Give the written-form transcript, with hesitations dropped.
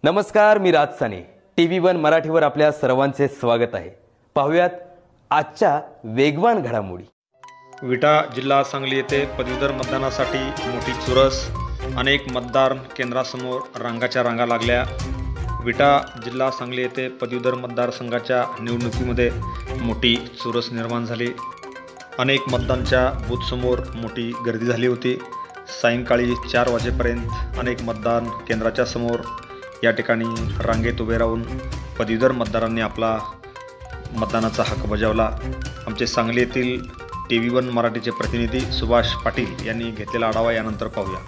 नमस्कार, मी राज साने. TV1 मराठीवर आपल्या सर्वांचे स्वागत आहे. पाहुयात आजच्या वेगवान घडामोडी. विटा जिल्हा सांगली येथे पदवीधर मतदानासाठी मोठी चुरस. अनेक मतदान केंद्रासमोर रांगाच्या रांगा लागल्या. विटा जिल्हा सांगली येथे पदवीधर मतदारसंघाच्या निवडणुकीमध्ये मोठी चुरस निर्माण झाली. अनेक मतदानच्या बूथसमोर मोठी गर्दी झाली होती. सायंकाळी 4 वाजेपर्यंत अनेक मतदान केंद्राच्या समोर या ठिकाणी रांगेत उभे राहून पदवीधर मतदारांनी आपला मतदानाचा हक्क बजावला. आमचे सांगली येथील TV1 मराठीचे प्रतिनिधी सुभाष पाटील यांनी घेतलेला आढावा यानंतर पाहूया.